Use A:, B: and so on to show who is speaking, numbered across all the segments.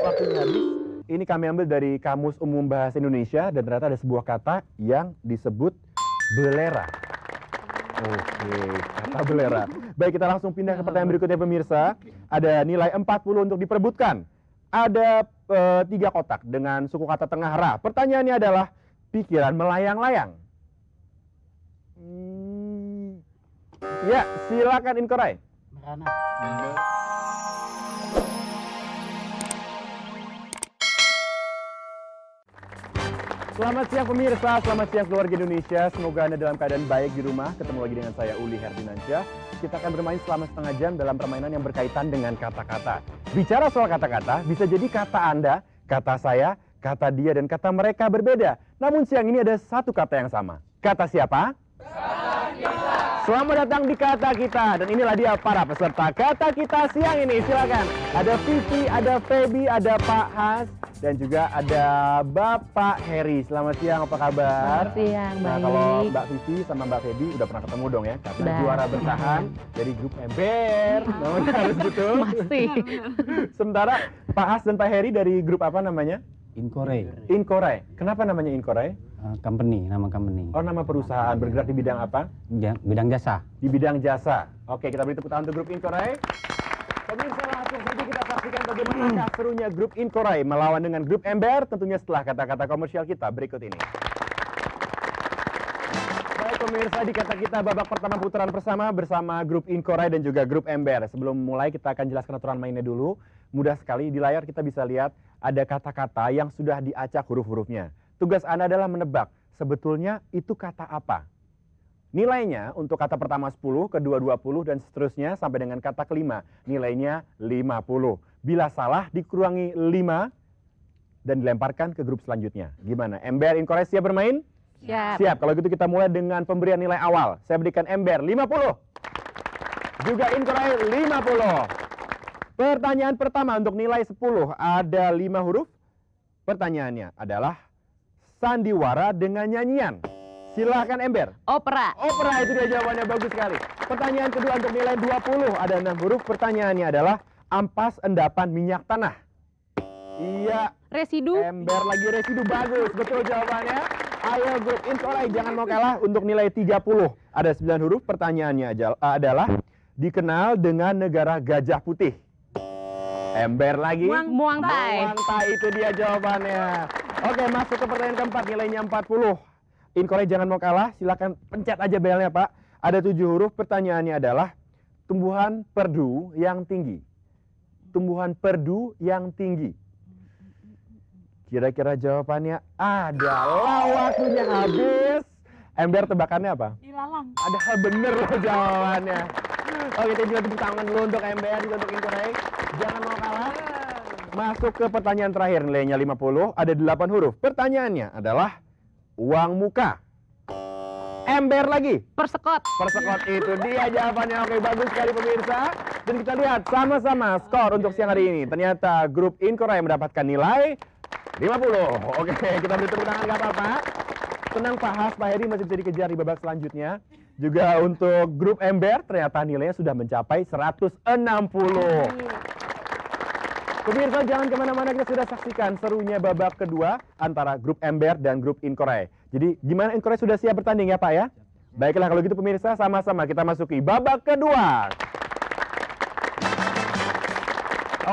A: waktunya habis. Ini kami ambil dari Kamus Umum Bahasa Indonesia dan ternyata ada sebuah kata yang disebut belera. Oke, kata belera. Baik, kita langsung pindah ke pertanyaan berikutnya pemirsa. Ada nilai 40 untuk diperebutkan. Ada 3 kotak dengan suku kata tengah ra. Pertanyaannya adalah pikiran melayang-layang. Ya, silakan Inkorai.
B: Merana.
A: Selamat siang pemirsa, selamat siang keluarga Indonesia. Semoga Anda dalam keadaan baik di rumah. Ketemu lagi dengan saya Uli Herdinansyah. Kita akan bermain selama setengah jam dalam permainan yang berkaitan dengan kata-kata. Bicara soal kata-kata, bisa jadi kata Anda, kata saya, kata dia, dan kata mereka berbeda. Namun siang ini ada satu kata yang sama. Kata siapa? Kata kita. Selamat datang di Kata Kita. Dan inilah dia para peserta Kata Kita siang ini. Silakan. Ada Vivi, ada Feby, ada Pak Has, dan juga ada Bapak Heri. Selamat siang, apa kabar?
C: Selamat siang,
A: Nah,
C: baik.
A: kalau Mbak Vivi sama Mbak Feby udah pernah ketemu dong ya? Karena
C: Udah.
A: juara bertahan dari grup Ember. Namun harus gitu.
C: Masih.
A: Sementara Pak Has dan Pak Heri dari grup apa namanya?
B: Inkorai.
A: Inkorai. Kenapa namanya Inkorai?
B: Company, nama company.
A: Oh, nama perusahaan. Bergerak di bidang apa?
B: Bidang jasa.
A: Di bidang jasa. Oke, kita beri tepuk tangan untuk grup Inkorai. Pemirsa, langsung saja kita saksikan bagaimana serunya grup Inkorai melawan dengan grup Ember tentunya setelah kata-kata komersial kita berikut ini. Baik pemirsa, di Kata Kita babak pertama putaran bersama grup Inkorai dan juga grup Ember. Sebelum mulai kita akan jelaskan aturan mainnya dulu. Mudah sekali, di layar kita bisa lihat ada kata-kata yang sudah diacak huruf-hurufnya. Tugas Anda adalah menebak sebetulnya itu kata apa. Nilainya untuk kata pertama 10, kedua 20, dan seterusnya sampai dengan kata kelima. Nilainya 50. Bila salah dikurangi 5 dan dilemparkan ke grup selanjutnya. Gimana? Ember, Inkorai siap bermain?
C: Siap.
A: Siap. Kalau gitu kita mulai dengan pemberian nilai awal. Saya berikan Ember 50. Juga Inkorai 50. Pertanyaan pertama untuk nilai 10 ada 5 huruf. Pertanyaannya adalah sandiwara dengan nyanyian. Silahkan Ember.
C: Opera.
A: Opera, itu dia jawabannya, bagus sekali. Pertanyaan kedua untuk nilai 20 ada 6 huruf. Pertanyaannya adalah ampas endapan minyak tanah. Iya.
C: Residu.
A: Ember lagi residu, bagus. Betul jawabannya. Ayo grup Inkorai jangan mau kalah untuk nilai 30. Ada 9 huruf. Pertanyaannya adalah dikenal dengan negara gajah putih. Ember lagi.
C: Muang Thai.
A: Muang Thai, itu dia jawabannya. Oke, masuk ke pertanyaan keempat, nilainya 40. Inkorai jangan mau kalah, silakan pencet aja belnya Pak. Ada 7 huruf, pertanyaannya adalah tumbuhan perdu yang tinggi. Tumbuhan perdu yang tinggi. Kira-kira jawabannya adalah waktunya habis. Ember, tebakannya apa?
D: Ilalang.
A: Ada hal bener loh jawabannya. Oke, kita juga tepuk tangan dulu untuk Ember, juga untuk Inkorai. Jangan mau kalah. Masuk ke pertanyaan terakhir, nilainya 50, ada 8 huruf. Pertanyaannya adalah uang muka. Ember lagi.
C: Persekot.
A: Persekot, itu dia jawabannya. Oke, bagus sekali pemirsa. Dan kita lihat sama-sama skor untuk siang hari ini. Ternyata grup Inkorai mendapatkan nilai 50. Oke, kita beri tepuk tangan, nggak apa-apa. Tenang Pak Has, Pak Heri masih bisa dikejar di babak selanjutnya. Juga untuk grup Ember, ternyata nilainya sudah mencapai 160. Pemirsa, jangan kemana-mana, kita sudah saksikan serunya babak kedua antara grup Ember dan grup Inkorai. Jadi gimana, Inkorai sudah siap bertanding ya Pak ya? Baiklah, kalau gitu pemirsa, sama-sama kita masuki babak kedua.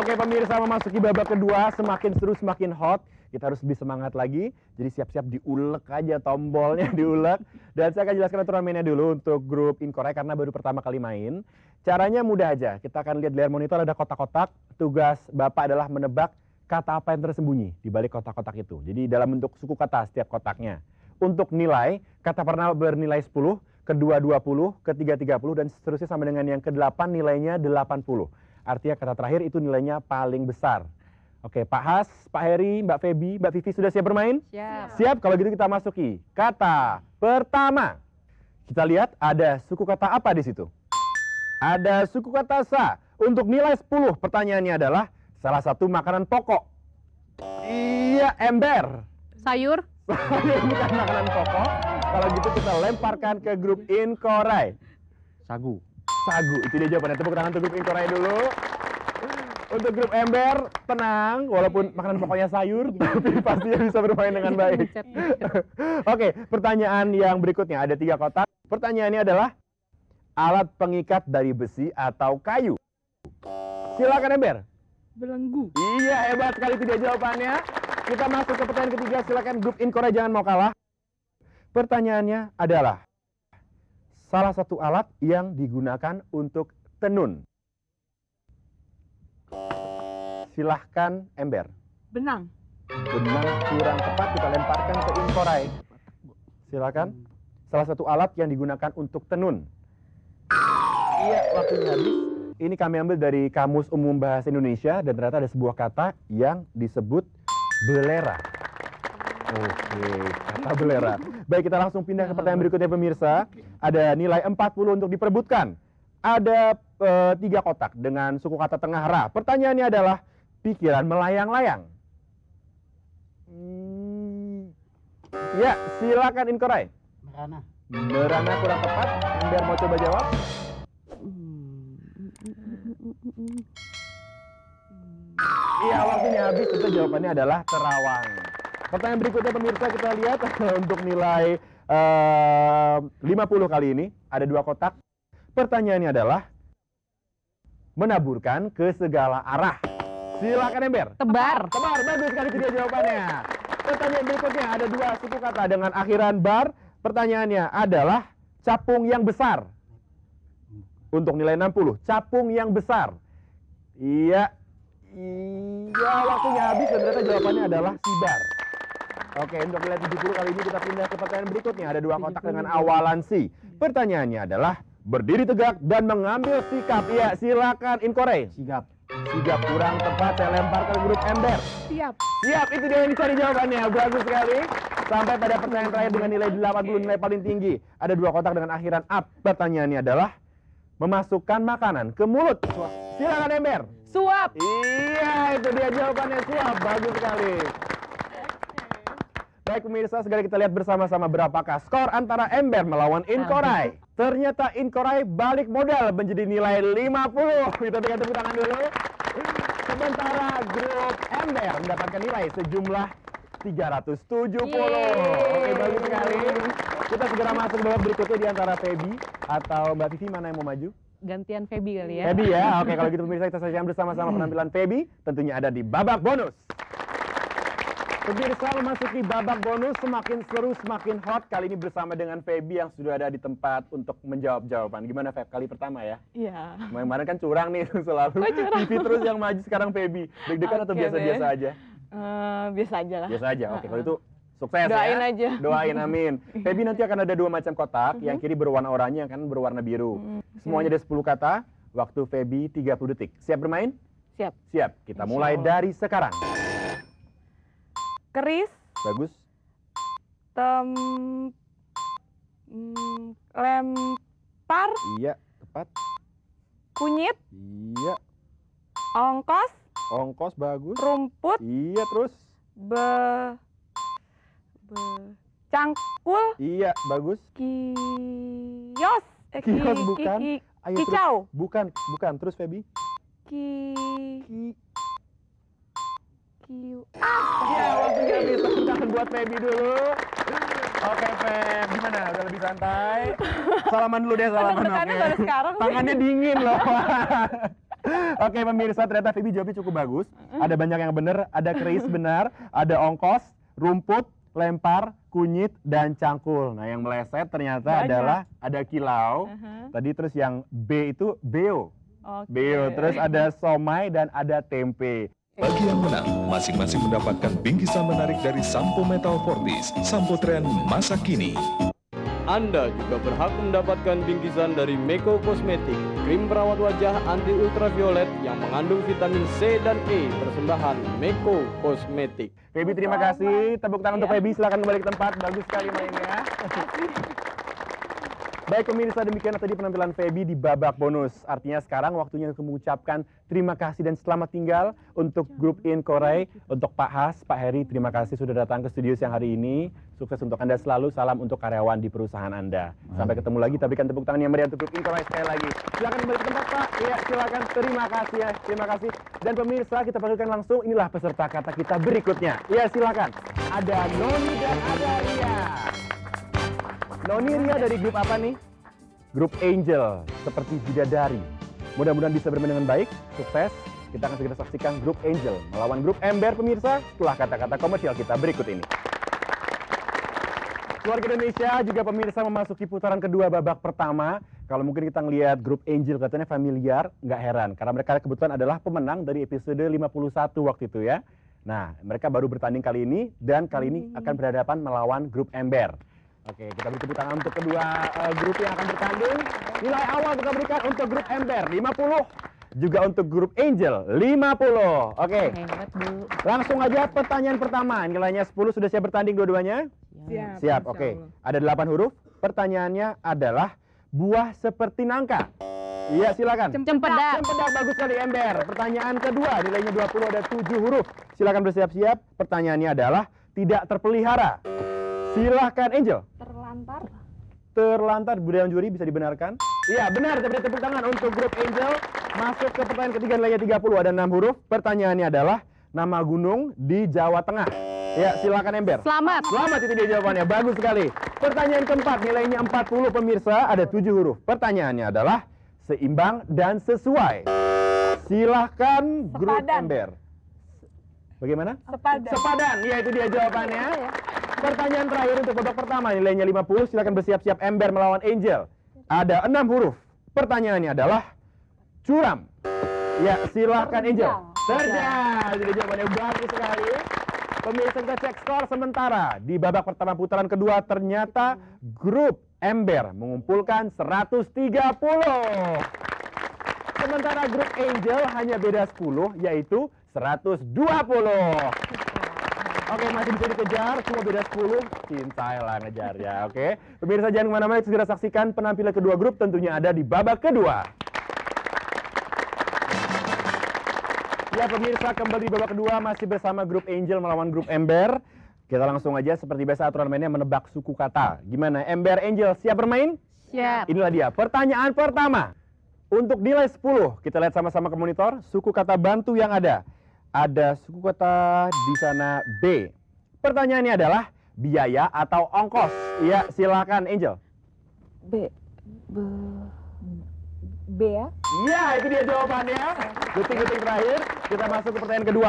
A: Oke pemirsa, memasuki babak kedua, semakin seru semakin hot. Kita harus lebih semangat lagi, jadi siap-siap diulek aja tombolnya, diulek. Dan saya akan jelaskan aturan mainnya dulu untuk grup Inkorai karena baru pertama kali main. Caranya mudah aja, kita akan lihat di layar monitor ada kotak-kotak. Tugas Bapak adalah menebak kata apa yang tersembunyi di balik kotak-kotak itu. Jadi dalam bentuk suku kata setiap kotaknya. Untuk nilai, kata pertama bernilai 10, kedua 20, ketiga 30, dan seterusnya sampai dengan yang ke-8 nilainya 80. Artinya kata terakhir itu nilainya paling besar. Oke, Pak Has, Pak Heri, Mbak Feby, Mbak Vivi sudah siap bermain?
C: Siap.
A: Siap, kalau gitu kita masuki kata pertama. Kita lihat ada suku kata apa di situ? Ada suku kata sa. Untuk nilai 10, pertanyaannya adalah salah satu makanan pokok. Iya, Ember.
C: Sayur.
A: Bukan makanan pokok. Kalau gitu kita lemparkan ke grup Inkorai.
B: Sagu.
A: Sagu, itu dia jawabannya. Tepuk tangan untuk grup Inkorai dulu. Untuk grup ember, tenang, walaupun makanan pokoknya sayur, tapi pastinya bisa bermain dengan baik. Oke, pertanyaan yang berikutnya, ada 3 kotak. Pertanyaannya adalah, alat pengikat dari besi atau kayu? Silakan ember.
C: Belenggu.
A: Iya, hebat sekali tidak jawabannya. Kita masuk ke pertanyaan ketiga, silakan grup Inkore jangan mau kalah. Pertanyaannya adalah, salah satu alat yang digunakan untuk tenun. Silahkan ember.
C: Benang.
A: Benang kurang tepat, kita lemparkan ke Inkore. Silakan. Salah satu alat yang digunakan untuk tenun. Iya, waktunya habis. Ini kami ambil dari Kamus Umum Bahasa Indonesia dan ternyata ada sebuah kata yang disebut belera. Oke, kata belera. Baik, kita langsung pindah ke pertanyaan berikutnya pemirsa. Ada nilai 40 untuk diperebutkan. Ada 3 kotak dengan suku kata tengah ra. Pertanyaannya adalah pikiran melayang-layang. Ya, silakan Inkore.
B: Merana.
A: Merana kurang tepat. Ember mau coba jawab? Iya, waktunya habis. Itu jawabannya adalah terawang. Pertanyaan berikutnya pemirsa kita lihat untuk nilai 50 kali ini. Ada 2 kotak. Pertanyaannya adalah menaburkan ke segala arah. Silakan ember.
C: Tebar.
A: Tebar, bagus sekali tidak jawabannya. Pertanyaan berikutnya ada 2 suku kata dengan akhiran bar. Pertanyaannya adalah capung yang besar. Untuk nilai 60, capung yang besar. Iya, waktunya habis dan ternyata jawabannya adalah sibar. Oke, untuk nilai 70 kali ini kita pindah ke pertanyaan berikutnya. Ada 2 kotak dengan awalan si. Pertanyaannya adalah berdiri tegak dan mengambil sikap. Iya, silakan Inkore.
B: Sigap.
A: Sigap kurang tepat, saya lempar ke grup ember.
C: Siap.
A: Siap, itu dia yang dicari jawabannya. Bagus sekali. Sampai pada pertanyaan terakhir dengan nilai 80, nilai paling tinggi. Ada 2 kotak dengan akhiran up. Pertanyaannya adalah memasukkan makanan ke mulut. Silakan ember.
C: Suap.
A: Iya, itu dia jawabannya, suap. Bagus sekali. Baik pemirsa, segera kita lihat bersama-sama berapakah skor antara ember melawan Inkore. Ternyata Inkore balik modal menjadi nilai 50. Kita berikan tepuk tangan dulu. Sementara grup ember mendapatkan nilai sejumlah 370. Oke, bagus sekali. Kita segera masuk ke babak berikutnya di antara Feby atau Mbak Vivi, mana yang mau maju?
C: Gantian Feby kali ya.
A: Feby ya. Oke, kalau gitu pemirsa kita saksikan bersama-sama penampilan Feby. Tentunya ada di babak bonus. Pemirsa memasuki babak bonus, semakin seru, semakin hot. Kali ini bersama dengan Feby yang sudah ada di tempat untuk menjawab jawaban. Gimana Feb? Kali pertama ya?
C: Iya.
A: Kemarin kan curang nih selalu. Vivi terus yang maju, sekarang Feby. Deg-degan atau
C: Oke
A: biasa-biasa
C: deh.
A: aja?
C: Biasa aja lah.
A: Biasa aja. Oke, kalau itu sukses
C: Doain
A: ya.
C: aja.
A: Doain, amin. Feby nanti akan ada 2 macam kotak. Yang kiri berwarna oranye, yang kanan berwarna biru. Semuanya ada 10 kata. Waktu Feby 30 detik. Siap bermain?
C: Siap.
A: Siap. Kita mulai dari sekarang.
D: Keris,
A: Bagus.
D: lempar,
A: Iya, tepat.
D: kunyit,
A: Iya.
D: ongkos,
A: Ongkos bagus.
D: rumput,
A: Iya, terus.
D: cangkul,
A: Iya, bagus.
D: kios,
A: Kios bukan. Ayo terus.
D: kicau,
A: Bukan. Terus Feby. Iya, waktunya habis. Tepuk tangan buat Feby dulu. Oke, Feb. Gimana? Udah lebih santai? Salaman dulu deh, salaman.
D: Tekannya
A: Oke.
D: baru sekarang sih.
A: Tangannya dingin loh. Oke, pemirsa, ternyata Feby jawabnya cukup bagus. Ada banyak yang benar. Ada keris benar. Ada ongkos, rumput, lempar, kunyit, dan cangkul. Nah, yang meleset ternyata
D: Banyak.
A: adalah ada kilau. Tadi terus yang B itu beo. Beo. Terus ada somai dan ada tempe.
E: Bagi yang menang, masing-masing mendapatkan bingkisan menarik dari Sampo Metal Fortis, sampo tren masa kini.
F: Anda juga berhak mendapatkan bingkisan dari Meko Kosmetik, krim perawat wajah anti ultraviolet yang mengandung vitamin C dan E, persembahan Meko Kosmetik.
A: Feby, terima kasih. Tepuk tangan untuk Feby. Silakan kembali ke tempat. Bagus sekali mainnya. Baik pemirsa, demikian tadi penampilan Feby di babak bonus. Artinya sekarang waktunya untuk mengucapkan terima kasih dan selamat tinggal untuk grup In Korea. Untuk Pak Has, Pak Heri, terima kasih sudah datang ke studio siang hari ini. Sukses untuk Anda selalu, salam untuk karyawan di perusahaan Anda. Sampai ketemu lagi, tapi kan tepuk tangan yang meriah untuk grup In Korea sekali lagi. Silakan kembali ke tempat Pak. Iya, silakan. Terima kasih ya, terima kasih. Dan pemirsa, kita panggilkan langsung, inilah peserta kata kita berikutnya. Iya, silakan. Ada Noni dan ada Ria. Noni, Ria dari grup apa nih? Grup Angel, seperti bidadari. Mudah-mudahan bisa bermain dengan baik, sukses. Kita akan segera saksikan grup Angel melawan grup Ember pemirsa setelah kata-kata komersial kita berikut ini. Keluarga Indonesia juga pemirsa memasuki putaran kedua babak pertama. Kalau mungkin kita ngelihat grup Angel katanya familiar, nggak heran. Karena mereka kebetulan adalah pemenang dari episode 51 waktu itu ya. Nah, mereka baru bertanding kali ini dan kali ini akan berhadapan melawan grup Ember. Oke, kita beri tepuk tangan untuk kedua grup yang akan bertanding. Nilai awal kita berikan untuk grup Ember 50, juga untuk grup Angel 50. Oke,
C: Hebat, Bu.
A: langsung aja pertanyaan pertama. Nilainya 10, sudah siap bertanding dua-duanya?
C: Siap.
A: Siap,
C: insya
A: oke.
C: Allah.
A: Ada 8 huruf. Pertanyaannya adalah buah seperti nangka. Iya, silakan.
C: Cempedak.
A: Cempedak, bagus sekali Ember. Pertanyaan kedua, nilainya 20, ada 7 huruf. Silakan bersiap-siap. Pertanyaannya adalah tidak terpelihara. Silahkan Angel.
D: Terlantar.
A: Terlantar, budaya juri bisa dibenarkan? Iya, benar. Kita beri tepuk tangan untuk grup Angel. Masuk ke pertanyaan ketiga, nilainya 30, ada 6 huruf. Pertanyaannya adalah nama gunung di Jawa Tengah. Ya, silakan Ember.
C: Selamat.
A: Selamat, itu dia jawabannya. Bagus sekali. Pertanyaan keempat, nilainya 40 pemirsa, ada 7 huruf. Pertanyaannya adalah seimbang dan sesuai. Silahkan grup
D: Sepadan.
A: Ember. Bagaimana?
D: Sepadan.
A: Sepadan, ya itu dia jawabannya. Pertanyaan terakhir untuk babak pertama, nilainya 50. Silakan bersiap-siap Ember melawan Angel. Ada 6 huruf. Pertanyaannya adalah curam. Ya, silahkan Angel. Terjal. Jadi jawabannya bagus sekali. Pemirsa, kita cek skor sementara. Di babak pertama putaran kedua ternyata grup Ember mengumpulkan 130. Sementara grup Angel hanya beda 10, yaitu 120. Oke, masih bisa dikejar, cuma beda 10. Cintai lah ngejar ya, oke. Pemirsa jangan kemana-mana, segera saksikan penampilan kedua grup tentunya ada di babak kedua. Ya pemirsa, kembali di babak kedua masih bersama grup Angel melawan grup Ember. Kita langsung aja seperti biasa aturan mainnya menebak suku kata. Gimana, Ember, Angel siap bermain?
C: Siap.
A: Inilah dia, pertanyaan pertama. Untuk nilai 10, kita lihat sama-sama ke monitor, suku kata bantu yang ada. Ada suku kata di sana B. Pertanyaannya adalah biaya atau ongkos. Iya, silakan Angel.
D: B ya?
A: Iya, itu dia jawabannya. Detik-detik terakhir, kita masuk ke pertanyaan kedua.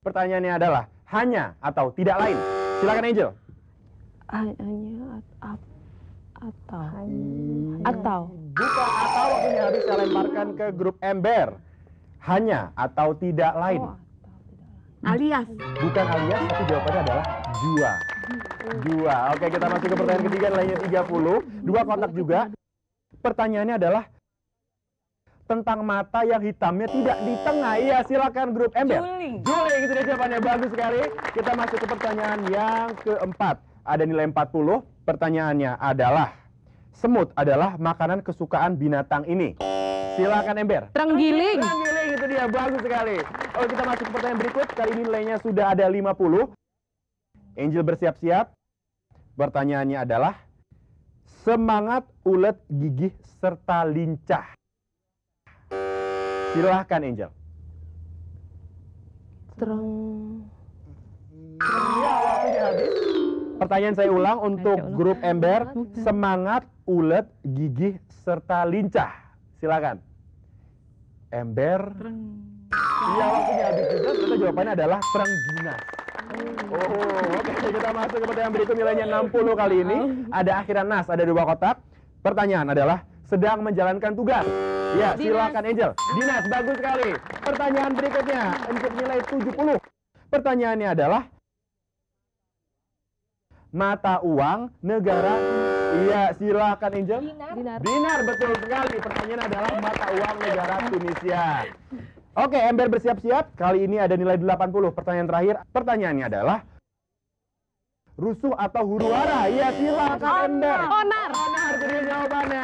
A: Pertanyaannya adalah hanya atau tidak lain. Silakan Angel.
D: Hanya atau.
A: Bukan atau, waktunya habis, saya lemparkan ke grup Ember. Hanya atau tidak lain.
C: Alias.
A: Bukan alias, tapi jawabannya adalah jua. Jua. Oke, kita masuk ke pertanyaan ketiga, nilainya 30. 2 kotak juga. Pertanyaannya adalah tentang mata yang hitamnya tidak di tengah. Iya, silakan grup Ember. Juling, itu dia jawabannya. Bagus sekali. Kita masuk ke pertanyaan yang keempat. Ada nilai 40. Pertanyaannya adalah semut adalah makanan kesukaan binatang ini. Silakan Ember.
C: Terenggiling.
A: Terenggiling, itu dia, bagus sekali. Oke, kita masuk ke pertanyaan berikut. Kali ini nilainya sudah ada 50. Angel bersiap-siap. Pertanyaannya adalah semangat, ulet, gigih, serta lincah. Silahkan Angel. Ya, waktunya habis. Pertanyaan saya ulang untuk grup Ember. Semangat, ulet, gigih, serta lincah. Silakan. Ember. Iya, waktunya habis juga. Ternyata jawabannya adalah terengginas. Oh, oke. Kita masuk ke pertanyaan berikut, nilainya 60 kali ini. Ada akhiran nas, ada 2 kotak. Pertanyaan adalah sedang menjalankan tugas. Ya, silakan Angel. Dinas, bagus sekali. Pertanyaan berikutnya untuk nilai 70. Pertanyaannya adalah mata uang negara. Iya, silakan Angel. Dinar, betul sekali. Pertanyaan adalah mata uang negara Tunisia. Oke, Ember bersiap-siap. Kali ini ada nilai 80. Pertanyaan terakhir. Pertanyaannya adalah rusuh atau huru hara? Ya silakan Anda.
D: Onar.
A: Onar, itu dia jawabannya.